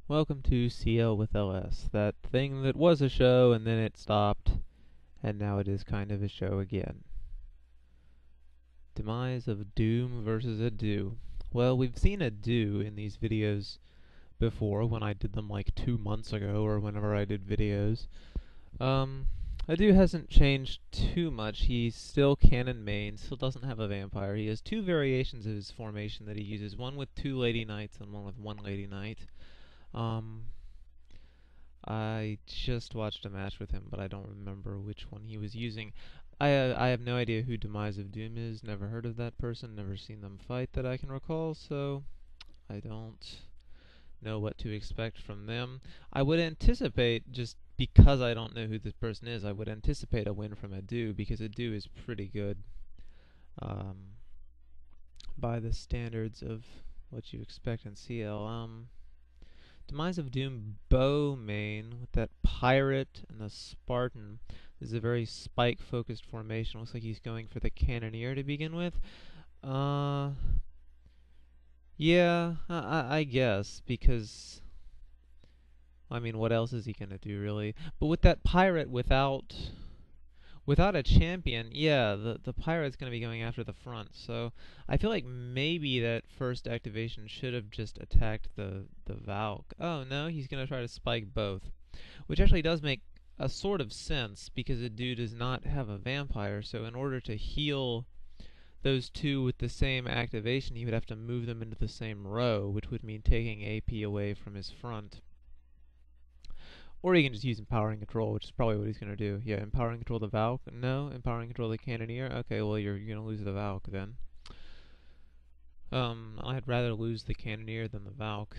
Welcome to CL with LS, that thing that was a show and then it stopped, and now it is kind of a show again. Demise of Doom versus a Do. Well, we've seen a Do in these videos before when I did them like 2 months ago or whenever I did videos. A Do hasn't changed too much. He's still canon main, still doesn't have a vampire. He has two variations of his formation that he uses, one with 2 Lady Knights and one with 1 Lady Knight. I just watched a match with him, but I don't remember which one he was using. I have no idea who Demise of Doom is, never heard of that person, never seen them fight that I can recall, so I don't know what to expect from them. I would anticipate, just because I don't know who this person is, I would anticipate a win from a Do, because a Do is pretty good by the standards of what you expect in CL. Demise of Doom bow main with that pirate and the Spartan. This is a very spike focused formation. Looks like he's going for the cannoneer to begin with. Yeah, I guess, because I mean, what else is he gonna do really? But with that pirate without a champion, yeah, the pirate's going to be going after the front. So I feel like maybe that first activation should have just attacked the Valk. Oh no, he's going to try to spike both, which actually does make a sort of sense because the dude does not have a vampire. So in order to heal those two with the same activation, he would have to move them into the same row, which would mean taking AP away from his front. Or he can just use Empowering Control, which is probably what he's going to do. Yeah, Empowering Control the Valk? No. Empowering Control the Cannoneer? Okay, well, you're going to lose the Valk then. I'd rather lose the Cannoneer than the Valk.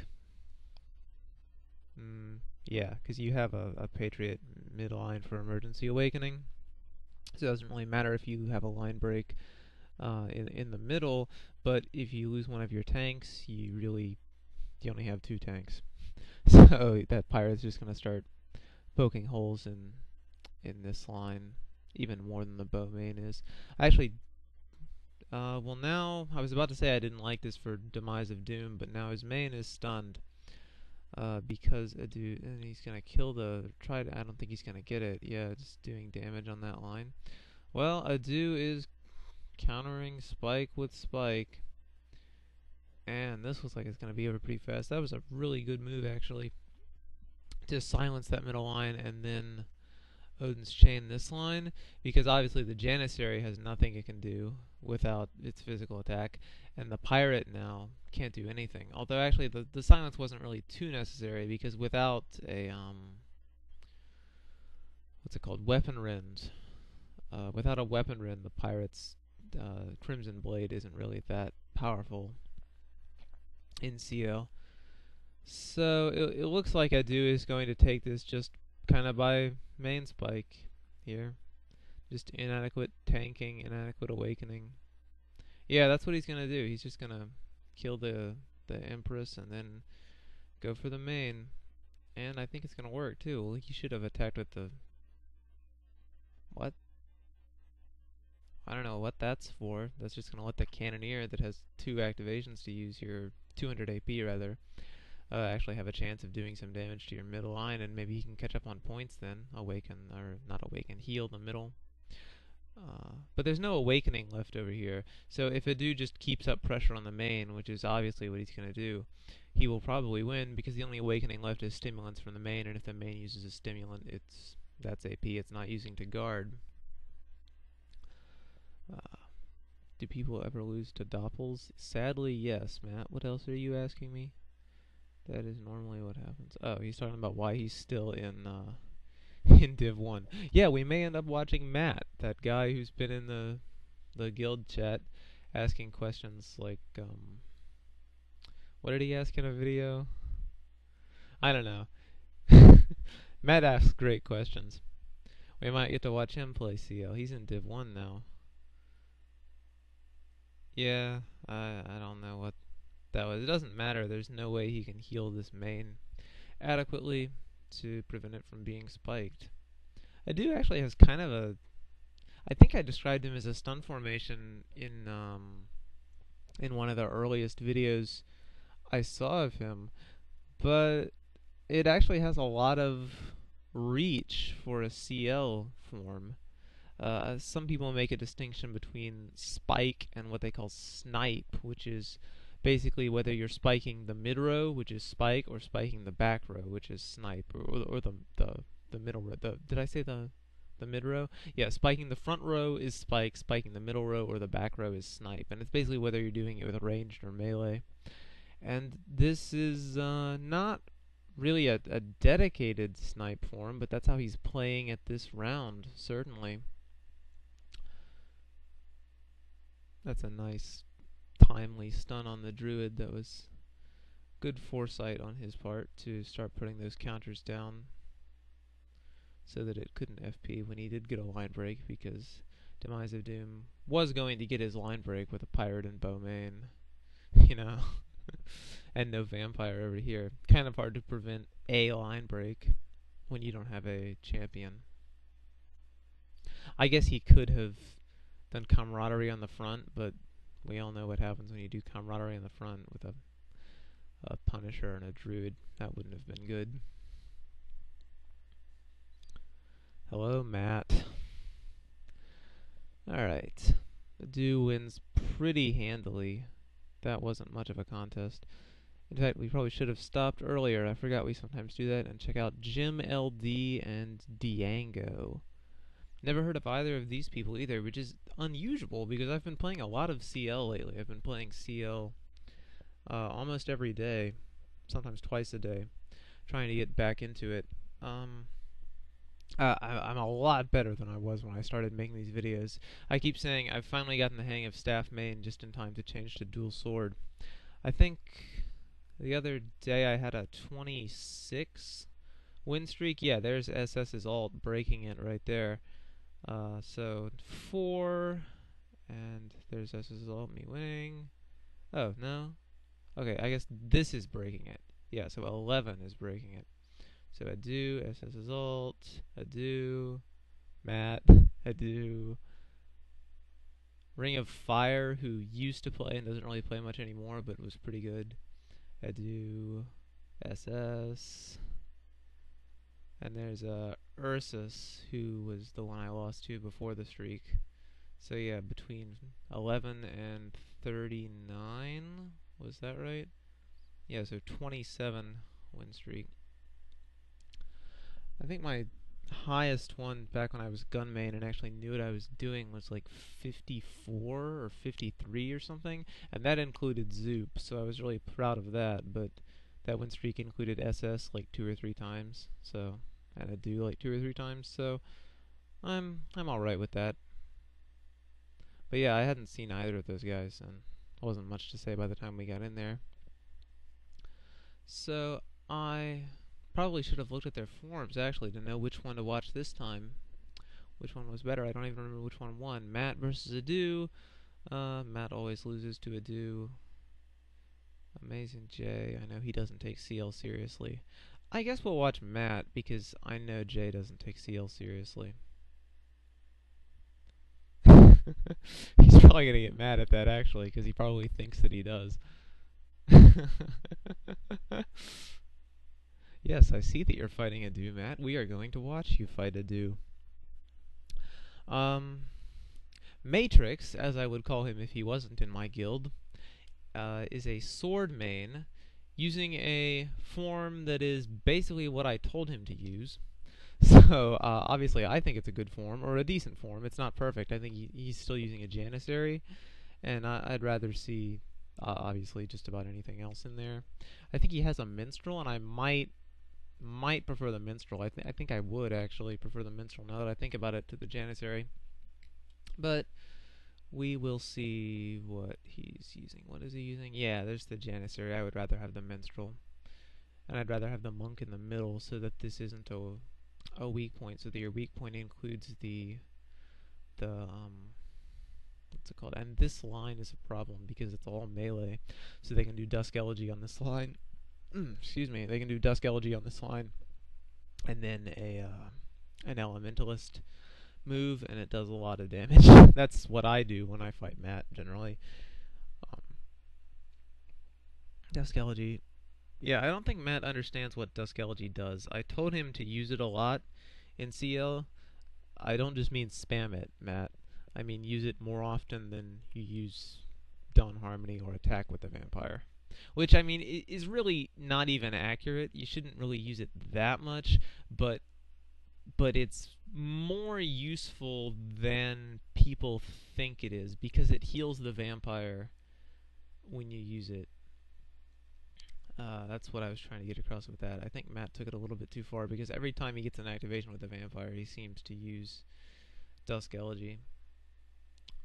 Yeah, because you have a Patriot mid-line for Emergency Awakening. So it doesn't really matter if you have a line break in the middle, but if you lose one of your tanks, you only have 2 tanks. So that pirate's just going to start poking holes in this line even more than the bow main is. Actually, well now, I was about to say I didn't like this for Demise of Doom, but now his main is stunned. Because a dude, and he's going to kill I don't think he's going to get it. Yeah, just doing damage on that line. Well, a dude is countering Spike with Spike. And this looks like it's going to be over pretty fast. That was a really good move, actually, to silence that middle line and then Odin's Chain this line, because obviously the Janissary has nothing it can do without its physical attack, and the Pirate now can't do anything. Although actually the silence wasn't really too necessary, because without a, what's it called, Weapon Rend, without a Weapon Rend, the Pirate's Crimson Blade isn't really that powerful in CL. So it looks like Adu is going to take this just kind of by main spike here. Just inadequate tanking, inadequate awakening. Yeah, that's what he's going to do. He's just going to kill the Empress and then go for the main. And I think it's going to work too. Well, he should have attacked with the... What? I don't know what that's for. That's just going to let the Cannoneer that has 2 activations to use your 200 AP rather, actually have a chance of doing some damage to your middle line, and maybe he can catch up on points then. Heal the middle. But there's no awakening left over here, so if a dude just keeps up pressure on the main, which is obviously what he's going to do, he will probably win, because the only awakening left is stimulants from the main, and if the main uses a stimulant, that's AP, it's not using to guard. Do people ever lose to Doppels? Sadly, yes, Matt. What else are you asking me? That is normally what happens. Oh, he's talking about why he's still in in Div 1. Yeah, we may end up watching Matt, that guy who's been in the guild chat, asking questions like, what did he ask in a video? I don't know. Matt asks great questions. We might get to watch him play CL. He's in Div 1 now. Yeah, I don't know what that was. It doesn't matter. There's no way he can heal this main adequately to prevent it from being spiked. Adu actually has kind of a... I think I described him as a stun formation in one of the earliest videos I saw of him, but it actually has a lot of reach for a CL form. Some people make a distinction between spike and what they call snipe, which is basically whether you're spiking the mid row, which is spike, or spiking the back row, which is snipe, or the middle row. Did I say the mid row? Yeah, spiking the front row is spike, spiking the middle row or the back row is snipe, and it's basically whether you're doing it with ranged or melee. And this is not really a dedicated snipe form, but that's how he's playing at this round, certainly. That's a nice, timely stun on the druid. That was good foresight on his part to start putting those counters down so that it couldn't FP when he did get a line break, because Demise of Doom was going to get his line break with a pirate and bowman, you know, and no vampire over here. Kind of hard to prevent a line break when you don't have a champion. I guess he could have done camaraderie on the front, but we all know what happens when you do camaraderie on the front with a Punisher and a Druid. That wouldn't have been good. Hello, Matt. Alright. Adu wins pretty handily. That wasn't much of a contest. In fact, we probably should have stopped earlier. I forgot we sometimes do that. And check out Jim LD and Diango. Never heard of either of these people either, which is unusual because I've been playing a lot of CL lately. I've been playing CL almost every day, sometimes twice a day, trying to get back into it. I'm a lot better than I was when I started making these videos. I keep saying I've finally gotten the hang of staff main just in time to change to dual sword. I think the other day I had a 26 win streak. Yeah, there's SS's ult breaking it right there. So 4, and there's SS's ult, me winning. Oh, no? Okay, I guess this is breaking it. Yeah, so 11 is breaking it. So Adu, SS's ult, Adu, Matt, Adu, Ring of Fire, who used to play and doesn't really play much anymore, but was pretty good. Adu, SS, and there's Ursus, who was the one I lost to before the streak. So yeah, between 11 and 39, was that right? Yeah, so 27 win streak. I think my highest one back when I was gun main and actually knew what I was doing was like 54 or 53 or something, and that included Zoop, so I was really proud of that. But that win streak included SS like 2 or 3 times, so and Adu like 2 or 3 times, so I'm all right with that. But yeah, I hadn't seen either of those guys, and wasn't much to say by the time we got in there. So I probably should have looked at their forums actually to know which one to watch this time. Which one was better? I don't even remember which one won. Matt versus Adu. Matt always loses to Adu. Amazing Jay. I know he doesn't take CL seriously. I guess we'll watch Matt because I know Jay doesn't take CL seriously. He's probably gonna get mad at that actually, because he probably thinks that he does. Yes, I see that you're fighting Adu, Matt. We are going to watch you fight Adu. Matrix, as I would call him if he wasn't in my guild, is a sword main using a form that is basically what I told him to use. So, obviously, I think it's a good form, or a decent form. It's not perfect. I think he's still using a Janissary, and I'd rather see, obviously, just about anything else in there. I think he has a Minstrel, and I might prefer the Minstrel. I think I would actually prefer the Minstrel now that I think about it to the Janissary. But we will see what he's using. What is he using? Yeah, there's the Janissary. I would rather have the Minstrel. And I'd rather have the Monk in the middle so that this isn't a weak point, so that your weak point includes the what's it called? And this line is a problem because it's all melee, so they can do Dusk Elegy on this line. Excuse me. They can do Dusk Elegy on this line, and then an Elementalist move, and it does a lot of damage. That's what I do when I fight Matt generally. Dusk Elegy Yeah, I don't think Matt understands what Dusk Elegy does. I told him to use it a lot in CL. I don't just mean spam it, Matt. I mean use it more often than you use Dawn Harmony or attack with the vampire. Which, I mean, is really not even accurate. You shouldn't really use it that much, but it's more useful than people think it is because it heals the vampire when you use it. That's what I was trying to get across with that. I think Matt took it a little bit too far because every time he gets an activation with the vampire, he seems to use Dusk Elegy.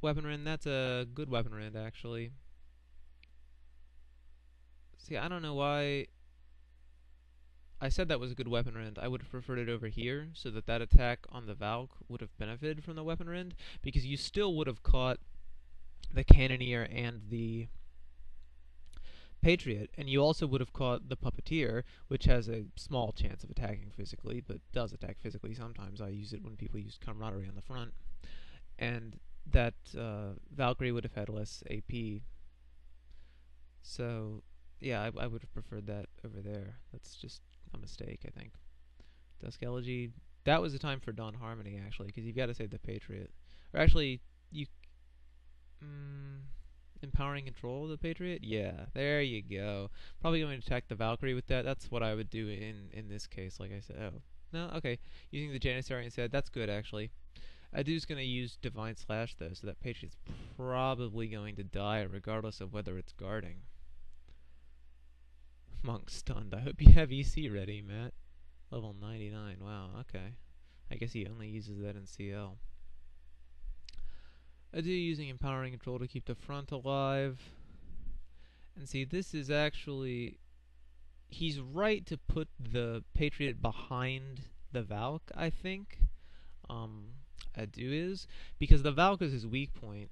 Weapon Rend, that's a good Weapon Rend, actually. See, I don't know why I said that was a good Weapon Rend. I would have preferred it over here so that that attack on the Valk would have benefited from the Weapon Rend because you still would have caught the Cannoneer and the Patriot, and you also would have caught the Puppeteer, which has a small chance of attacking physically, but does attack physically sometimes. I use it when people use Camaraderie on the front. And that Valkyrie would have had less AP. So, yeah, I would have preferred that over there. That's just a mistake, I think. Dusk Elegy, that was the time for Dawn Harmony, actually, because you've got to save the Patriot. Or actually, you... Empowering Control of the Patriot? Yeah, there you go. Probably going to attack the Valkyrie with that. That's what I would do in this case, like I said. Oh, no, okay. Using the Janissary instead, that's good, actually. Adu's going to use Divine Slash, though, so that Patriot's probably going to die regardless of whether it's guarding. Monk stunned. I hope you have EC ready, Matt. Level 99. Wow, okay. I guess he only uses that in CL. Adu using Empowering Control to keep the front alive. And see, this is actually... He's right to put the Patriot behind the Valk, I think. Adu is. Because the Valk is his weak point.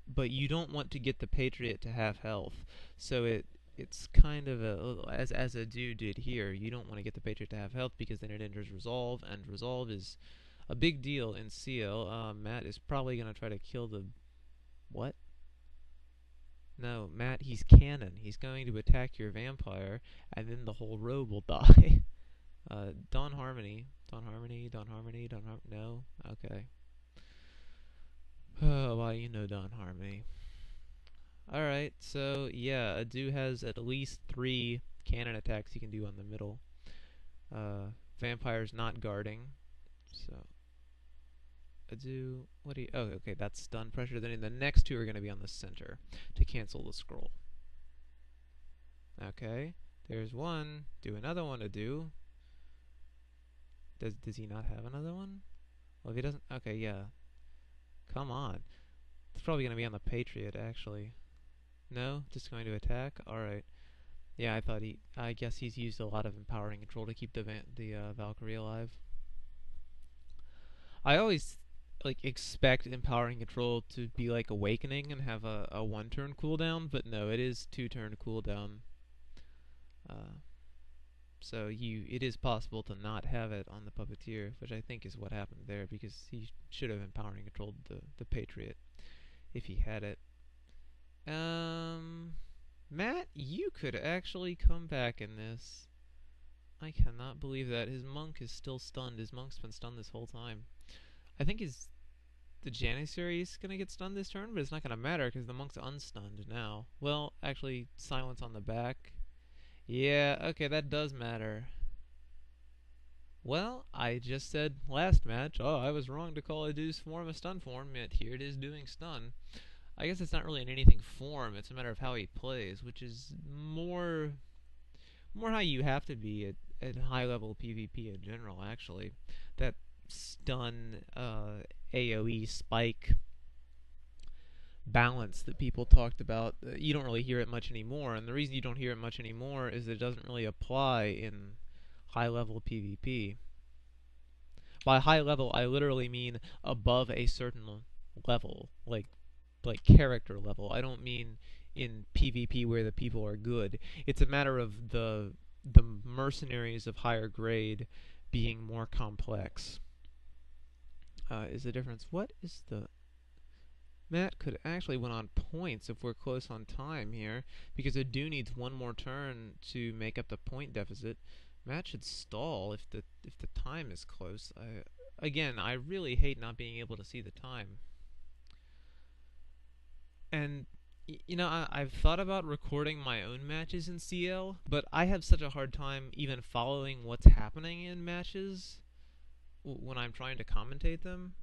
But you don't want to get the Patriot to half health. So it's kind of as Adu did here. You don't want to get the Patriot to half health because then it enters Resolve. And Resolve is a big deal in CL. Matt is probably going to try to kill the... What? No, Matt, he's Cannon. He's going to attack your vampire, and then the whole row will die. Dawn Harmony. Dawn Harmony, Dawn Harmony, Dawn Harmony. No? Okay. Oh, well, you know Dawn Harmony. Alright, so, yeah, Adu has at least 3 cannon attacks he can do on the middle. Vampire's not guarding, so... Adu, what do you... Oh, okay, that's stun pressure. Then the next 2 are going to be on the center to cancel the scroll. Okay, there's one. Do another one, Adu. Does he not have another one? Well, if he doesn't... Okay, yeah. Come on. It's probably going to be on the Patriot, actually. No? Just going to attack? Alright. Yeah, I guess he's used a lot of Empowering Control to keep the Valkyrie alive. I always... expect Empowering Control to be like Awakening and have a 1-turn cooldown, but no, it is 2-turn cooldown. So it is possible to not have it on the Puppeteer, which I think is what happened there, because he should have Empowering Controlled the Patriot if he had it. Matt, you could actually come back in this. I cannot believe that. His monk is still stunned. His monk's been stunned this whole time. I think the Janissary is going to get stunned this turn, but it's not going to matter because the monk's unstunned now. Well, actually, silence on the back. Yeah, okay, that does matter. Well, I just said last match, oh, I was wrong to call Adu's form a stun form, yet here it is doing stun. I guess it's not really in anything form, it's a matter of how he plays, which is more how you have to be at high-level PvP in general, actually. That stun, AoE spike balance that people talked about, you don't really hear it much anymore, and the reason you don't hear it much anymore is that it doesn't really apply in high-level PvP. By high level, I literally mean above a certain level, like character level. I don't mean in PvP where the people are good. It's a matter of the mercenaries of higher grade being more complex. Is the difference? What is the... Matt could actually win on points if we're close on time here, because Adu needs one more turn to make up the point deficit. Matt should stall if the time is close. Again, I really hate not being able to see the time. And you know, I've thought about recording my own matches in CL, but I have such a hard time even following what's happening in matches when I'm trying to commentate them.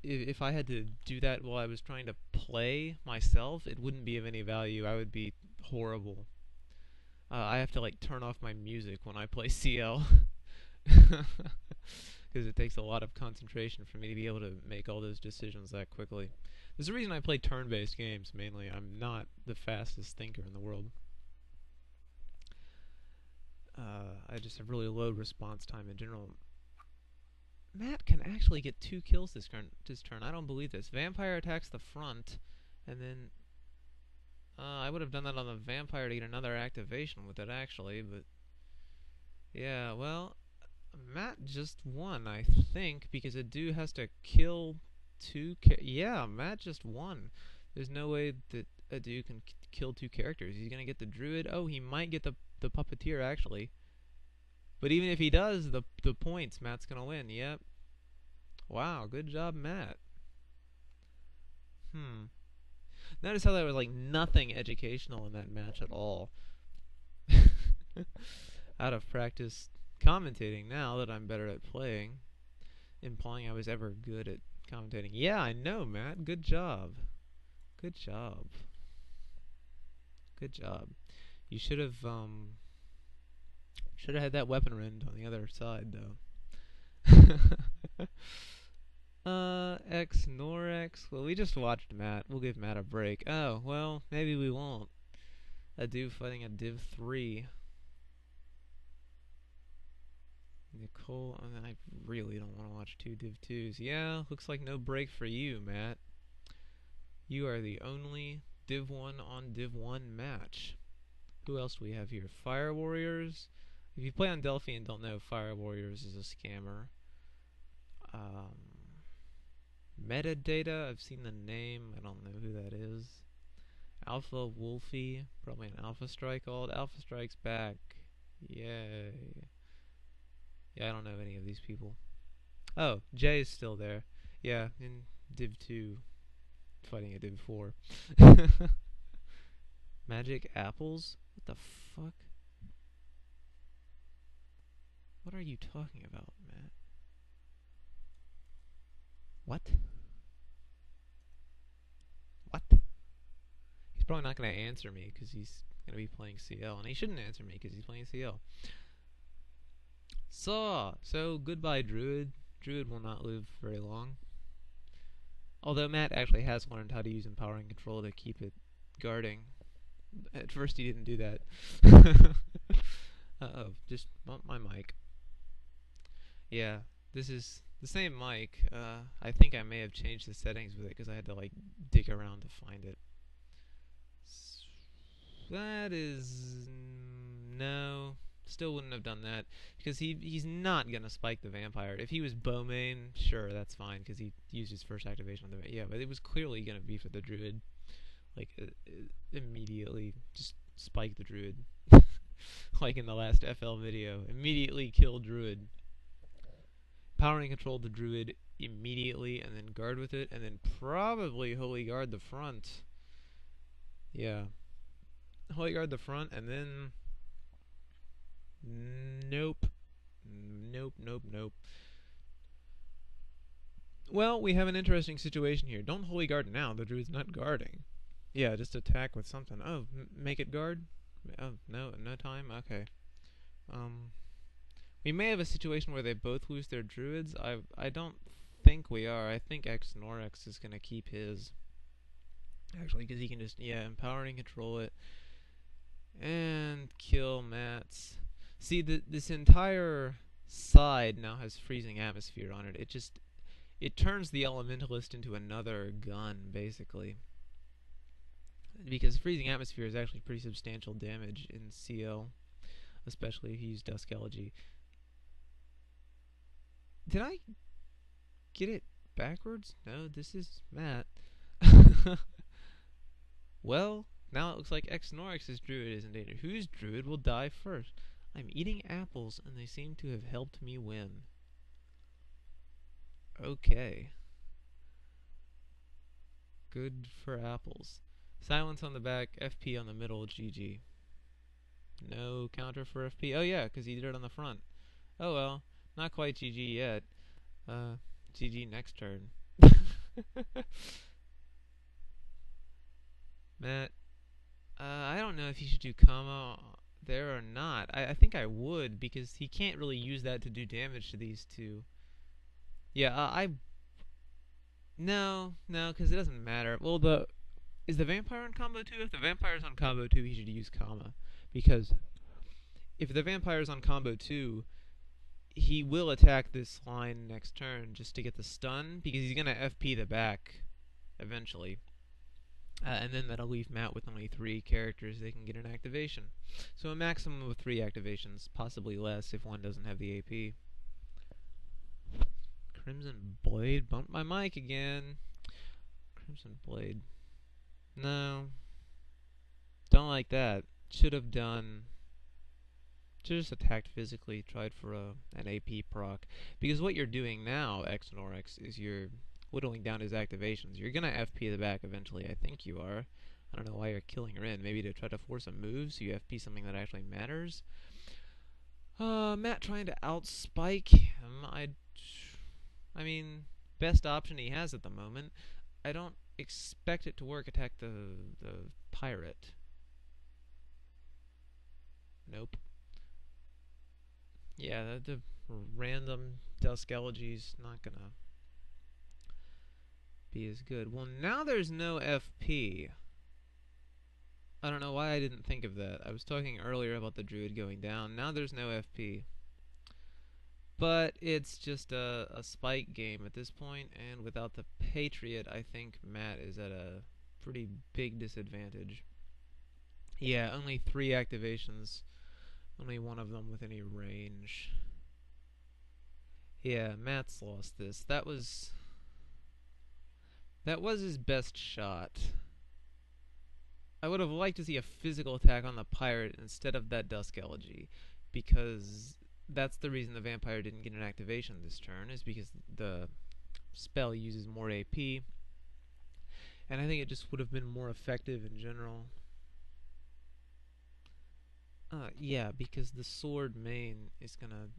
If I had to do that while I was trying to play myself, it wouldn't be of any value. I would be horrible. I have to like turn off my music when I play CL because it takes a lot of concentration for me to be able to make all those decisions that quickly. There's a reason I play turn-based games mainly. I'm not the fastest thinker in the world. I just have really low response time in general. Matt can actually get 2 kills this turn. I don't believe this. Vampire attacks the front, and then I would have done that on the vampire to get another activation with it, actually, but yeah, well, Matt just won, I think, because a dude has to kill 2 yeah, Matt just won. There's no way that a dude can kill 2 characters. He's gonna get the druid. Oh, he might get the puppeteer, actually. But even if he does, the points, Matt's gonna win. Yep. Wow, good job, Matt. Notice how there was like nothing educational in that match at all. Out of practice commentating now that I'm better at playing, implying I was ever good at commentating. Yeah, I know, Matt. Good job. Good job. Good job. You should have had that weapon rend on the other side though. X nor X. Well, we just watched Matt. We'll give Matt a break. Oh, well, maybe we won't. A div fighting a div 3. Nicole, I really don't want to watch 2 div 2s. Yeah, looks like no break for you, Matt. You are the only div 1 on div 1 match. Who else do we have here? Fire Warriors. If you play on Delphi and don't know, Fire Warriors is a scammer. Metadata, I've seen the name. I don't know who that is. Alpha Wolfie, probably an Alpha Strike alt. Alpha Strike's back. Yay. Yeah, I don't know any of these people. Oh, Jay is still there. Yeah, in Div 2, fighting a Div 4. Magic apples? What the fuck? What are you talking about, Matt? What? What? He's probably not going to answer me because he's going to be playing CL, and he shouldn't answer me because he's playing CL. So goodbye, Druid. Druid will not live very long. Although Matt actually has learned how to use empowering control to keep it guarding. At first he didn't do that. Uh-oh, just bumped my mic. Yeah, this is the same mic. I think I may have changed the settings with it because I had to like dig around to find it. That is... no... Still wouldn't have done that because he's not gonna spike the vampire. If he was bow main, sure, that's fine because he used his first activation on the but it was clearly gonna be for the druid. Like immediately, just spike the druid, like in the last FL video. Immediately kill druid. Power and control the druid immediately, and then guard with it, and then probably holy guard the front. Yeah, holy guard the front, and then. Nope. Well, we have an interesting situation here. Don't holy guard now. The druid's not guarding. Yeah, just attack with something. Oh, make it guard? Oh, no time? Okay. We may have a situation where they both lose their druids. I don't think we are. I think X Norex is going to keep his. Actually, because he can just, empower and control it. And kill Matt's. See, this entire side now has freezing atmosphere on it. It turns the elementalist into another gun, basically. Because freezing atmosphere is actually pretty substantial damage in CL, especially if you use Dusk Elegy. Did I get it backwards? No, this is Matt. Well, now it looks like Xnorix's druid is in danger. Whose druid will die first? I'm eating apples, and they seem to have helped me win. Okay. Good for apples. Silence on the back, FP on the middle, GG. No counter for FP. Oh yeah, because he did it on the front. Oh well, not quite GG yet. GG next turn. Matt, I don't know if he should do comma there or not. I think I would, because he can't really use that to do damage to these two. Yeah, no, because it doesn't matter. Well, is the vampire on combo 2? If the vampire's on combo 2, he should use comma. Because if the vampire's on combo 2, he will attack this line next turn just to get the stun, because he's going to FP the back eventually. And then that'll leave Matt with only 3 characters they can get an activation. So a maximum of 3 activations, possibly less if one doesn't have the AP. Crimson Blade bumped my mic again. Crimson Blade. No. Don't like that. Should have just attacked physically, tried for an AP proc. Because what you're doing now, Xnorix, is you're whittling down his activations. You're gonna FP the back eventually, I think you are. I don't know why you're killing her in. Maybe to try to force a move so you FP something that actually matters. Matt trying to outspike him. I mean, best option he has at the moment. I don't expect it to work. Attack the pirate. Nope. Yeah, the random Dusk Elegy's not gonna be as good. Well, now there's no FP. I don't know why I didn't think of that. I was talking earlier about the druid going down. Now there's no FP. But it's just a spike game at this point, and without the Patriot, I think Matt is at a pretty big disadvantage. Yeah, only 3 activations. Only one of them with any range. Yeah, Matt's lost this. That was his best shot. I would have liked to see a physical attack on the pirate instead of that Dusk Elegy, because that's the reason the vampire didn't get an activation this turn, is because the spell uses more AP, and I think it just would have been more effective in general. Yeah, because the sword main is gonna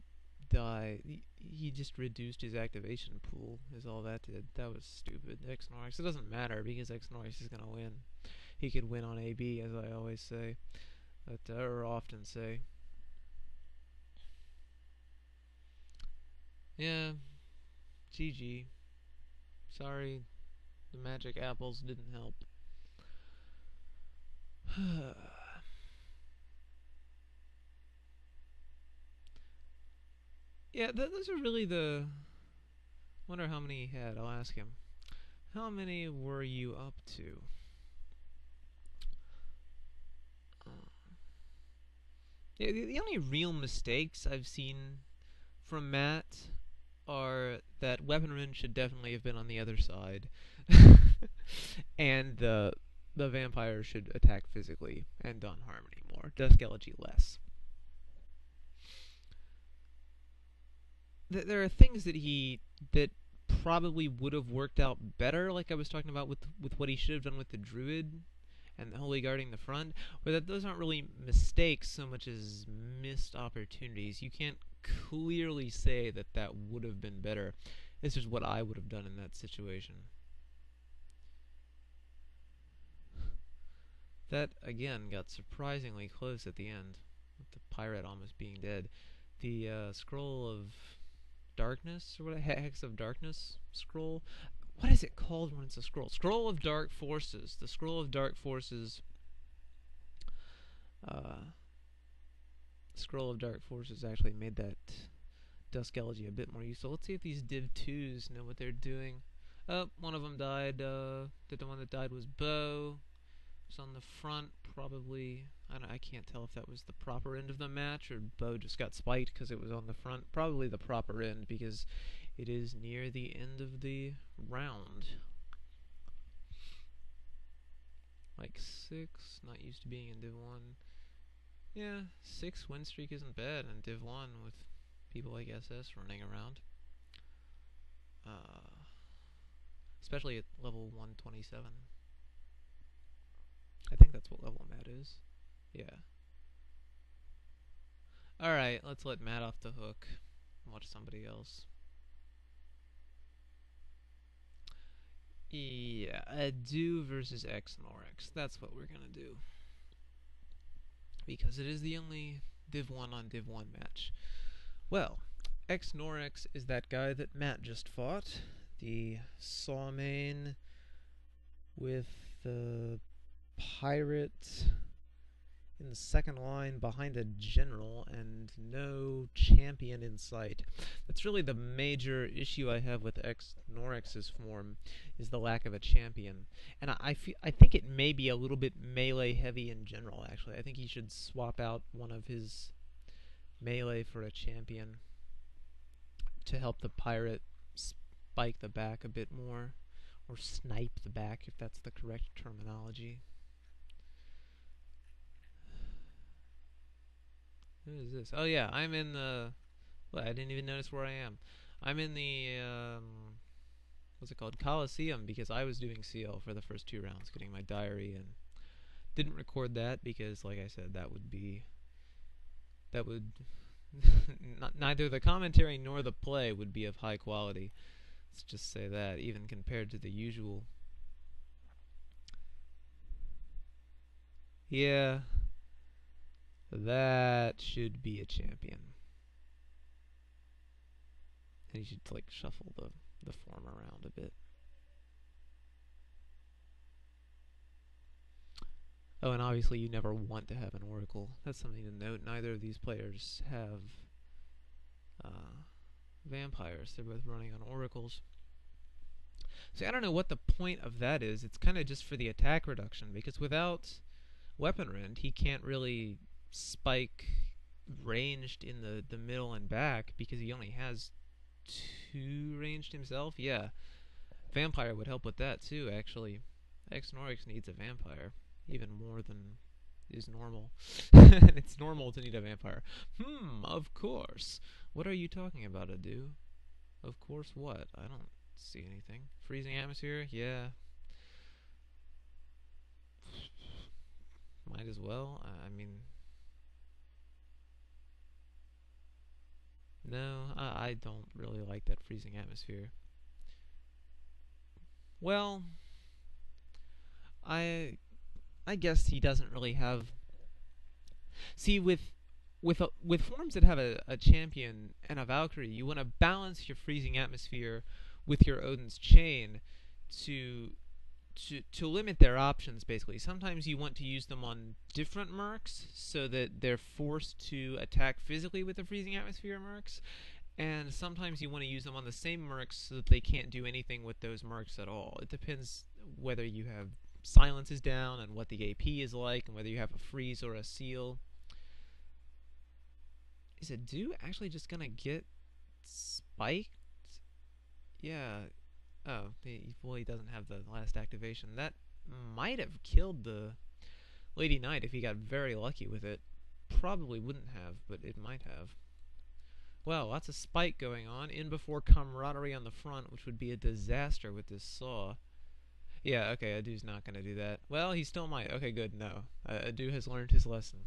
die. He just reduced his activation pool, is all that did. That was stupid. Xnorix, it doesn't matter, because Xnorix is gonna win. He could win on AB, as I always say, or often say. Yeah, GG. Sorry, the magic apples didn't help. Yeah, those are really the... Wonder how many he had. I'll ask him. How many were you up to? Yeah, the only real mistakes I've seen from Matt are that Weapon Rune should definitely have been on the other side. And the vampire should attack physically and Dawn Harmony more. Dusk Elegy less. There are things that probably would have worked out better, like I was talking about with what he should have done with the Druid and the Holy Guarding the front, but that those aren't really mistakes so much as missed opportunities. You can't clearly say that would have been better. This is what I would have done in that situation. That, again, got surprisingly close at the end, with the pirate almost being dead. The Scroll of Darkness, or what? Hex of Darkness scroll? What is it called when it's a scroll? Scroll of Dark Forces. The Scroll of Dark Forces. Scroll of Dark Forces actually made that Dusk Elegy a bit more useful. Let's see if these Div 2s know what they're doing. Oh, one of them died. The one that died was Bo. It's on the front, probably. I can't tell if that was the proper end of the match or Bo just got spiked because it was on the front. Probably the proper end, because It is near the end of the round. Like 6, not used to being in Div 1. Yeah, 6 win streak isn't bad in Div 1 with people like SS running around. Especially at level 127. I think that's what level Matt is. Yeah. Alright, let's let Matt off the hook and watch somebody else. Yeah, Adu versus X-Norix. That's what we're gonna do. Because it is the only Div 1 on Div 1 match. Well, X-Norix is that guy that Matt just fought. The Saw main with the pirate in the second line behind a general and no champion in sight. That's really the major issue I have with X-Norix's form, is the lack of a champion. And I think it may be a little bit melee heavy in general, actually. I think he should swap out one of his melee for a champion to help the pirate spike the back a bit more, or snipe the back, if that's the correct terminology. What is this? Oh yeah, I'm in the... Well, I didn't even notice where I am. I'm in the, what's it called? Coliseum, because I was doing CL for the first 2 rounds, getting my diary, and didn't record that because, like I said, that would neither the commentary nor the play would be of high quality. Let's just say that, even compared to the usual. Yeah, that should be a champion. And you should, like, shuffle the form around a bit. Oh, and obviously you never want to have an Oracle. That's something to note. Neither of these players have vampires. They're both running on Oracles. See, I don't know what the point of that is. It's kind of just for the attack reduction, because without Weapon Rend, he can't really spike ranged in the middle and back, because he only has 2 ranged himself. Yeah, Vampire would help with that too, actually. X-Norix needs a Vampire, even more than is normal. It's normal to need a Vampire. Of course. What are you talking about, Adu? Of course what? I don't see anything. Freezing Atmosphere? Yeah. Might as well. I mean... No, I don't really like that Freezing Atmosphere. Well, I guess he doesn't really have... See, with forms that have a champion and a Valkyrie, you want to balance your Freezing Atmosphere with your Odin's Chain to limit their options, basically. Sometimes you want to use them on different mercs so that they're forced to attack physically with the Freezing Atmosphere mercs, and sometimes you want to use them on the same mercs so that they can't do anything with those mercs at all. It depends whether you have silences down and what the AP is like, and whether you have a freeze or a seal. Is Adu actually just gonna get spiked? Yeah. Oh, well, he doesn't have the last activation. That might have killed the Lady Knight if he got very lucky with it. Probably wouldn't have, but it might have. Well, lots of spike going on. In before camaraderie on the front, which would be a disaster with this saw. Yeah, okay, Adu's not going to do that. Well, he still might. Okay, good, no. Adu has learned his lesson.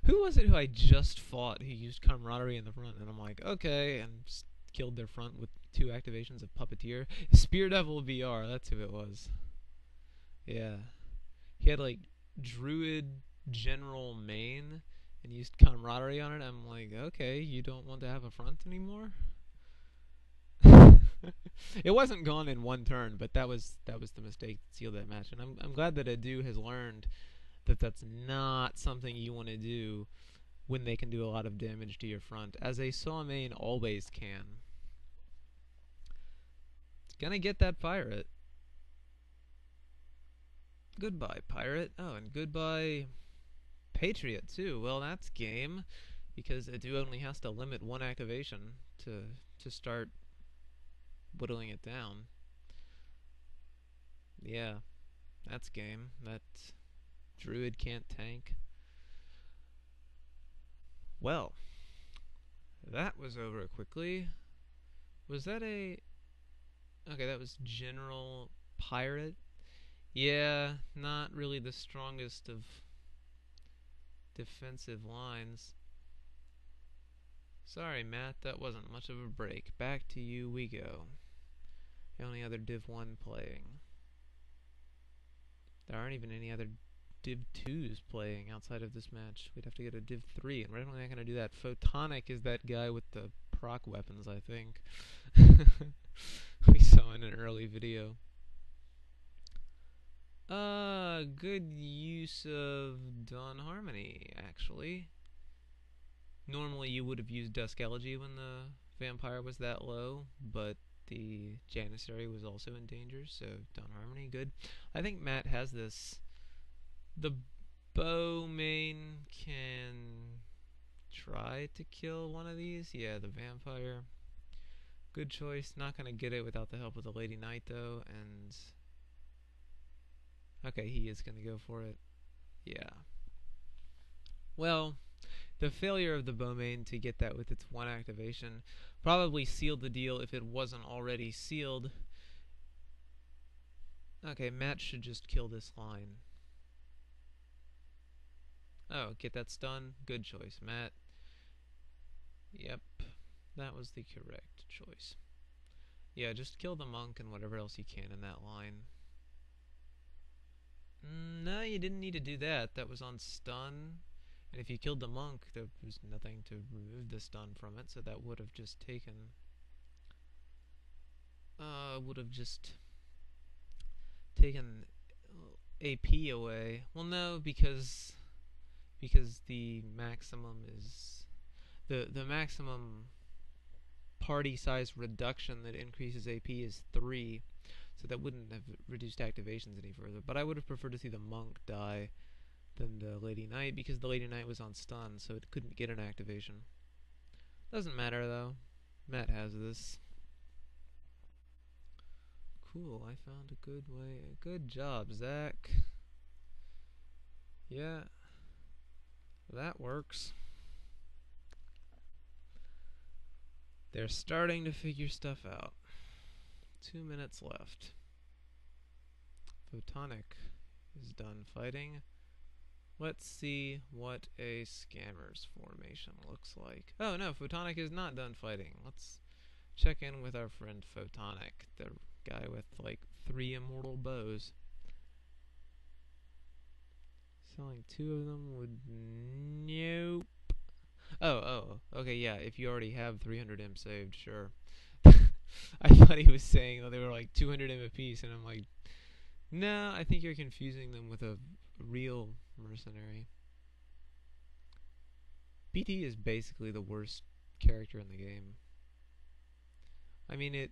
Who was it who I just fought who used camaraderie in the front? And I'm like, okay, and just killed their front with 2 activations of Puppeteer. Spear Devil VR, that's who it was. Yeah. He had, like, Druid General main and used camaraderie on it. I'm like, okay, you don't want to have a front anymore? It wasn't gone in 1 turn, but that was the mistake that sealed that match. And I'm glad that Adu has learned that that's not something you want to do when they can do a lot of damage to your front, as a Saw main always can. It's gonna get that pirate. Goodbye, pirate. Oh, and goodbye, Patriot, too. Well, that's game. because it only has to limit one activation to start whittling it down. Yeah, that's game. That druid can't tank. Well, that was over quickly. Was that a... Okay, that was General Pirate. Yeah, not really the strongest of defensive lines. Sorry, Matt, that wasn't much of a break. Back to you we go. The only other Div 1 playing. There aren't even any other Div 2s playing outside of this match. We'd have to go to Div 3, and we're definitely not going to do that. Photonic is that guy with the proc weapons, I think. We saw in an early video. Good use of Dawn Harmony, actually. Normally you would have used Dusk Elegy when the vampire was that low, but the Janissary was also in danger, so Dawn Harmony, good. I think Matt has this. The bow main can try to kill one of these. Yeah, the vampire. Good choice. Not gonna get it without the help of the Lady Knight, though, and... Okay, he is gonna go for it. Yeah. Well, the failure of the Bowmain to get that with its one activation probably sealed the deal if it wasn't already sealed. Okay, Matt should just kill this line. Oh, get that stun? Good choice, Matt. Yep, that was the correct choice. Yeah, just kill the monk and whatever else you can in that line. No, you didn't need to do that. That was on stun. And if you killed the monk, there was nothing to remove the stun from it, so that would have just taken... taken AP away. Well, no, because the maximum is... The maximum party size reduction that increases AP is 3, so that wouldn't have reduced activations any further. But I would have preferred to see the monk die than the Lady Knight, because the Lady Knight was on stun, so it couldn't get an activation. Doesn't matter, though. Matt has this. Cool, I found a good way. Good job, Zach. Yeah, that works. They're starting to figure stuff out. 2 minutes left. Photonic is done fighting. Let's see what a scammer's formation looks like. Oh no, Photonic is not done fighting. Let's check in with our friend Photonic, the guy with like 3 immortal bows. Selling 2 of them would... Nope. Oh, okay, yeah, if you already have 300 M saved, sure. I thought he was saying that they were like 200 M apiece, and I'm like, no, I think you're confusing them with a real mercenary. BT is basically the worst character in the game. I mean,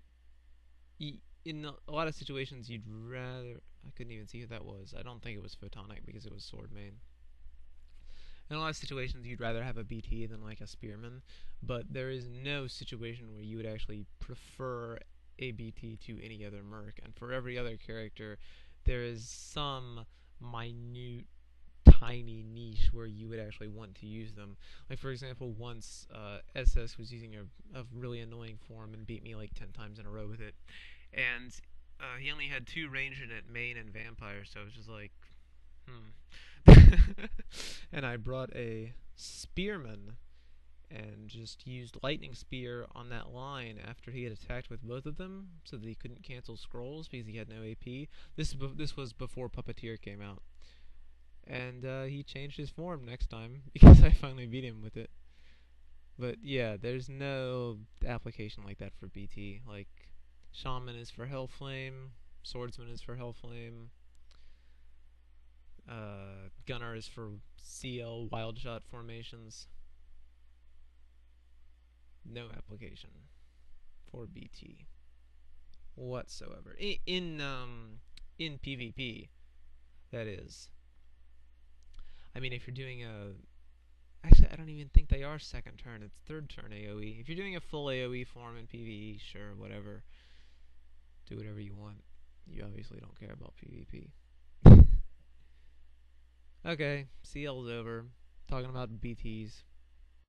in a lot of situations you'd rather... I couldn't even see who that was. I don't think it was Photonic because it was Sword Main. In a lot of situations you'd rather have a BT than like a Spearman, but there is no situation where you would actually prefer a BT to any other merc, and for every other character there is some minute tiny niche where you would actually want to use them. Like for example, once SS was using a really annoying form and beat me like 10 times in a row with it, and he only had 2 ranged in it, main and vampire, so it was just like, and I brought a Spearman and just used Lightning Spear on that line after he had attacked with both of them, so that he couldn't cancel scrolls because he had no AP. This was before Puppeteer came out, and he changed his form next time because I finally beat him with it. But yeah, there's no application like that for BT. Like, Shaman is for Hellflame, Swordsman is for Hellflame, Gunner is for CL Wildshot formations. No application for BT whatsoever. In PvP, that is. I mean, if you're doing a Actually, I don't even think they are second turn. It's third turn AoE. If you're doing a full AoE form in PvE, sure, whatever. Do whatever you want. You obviously don't care about PvP. Okay, CL's over. Talking about BTs.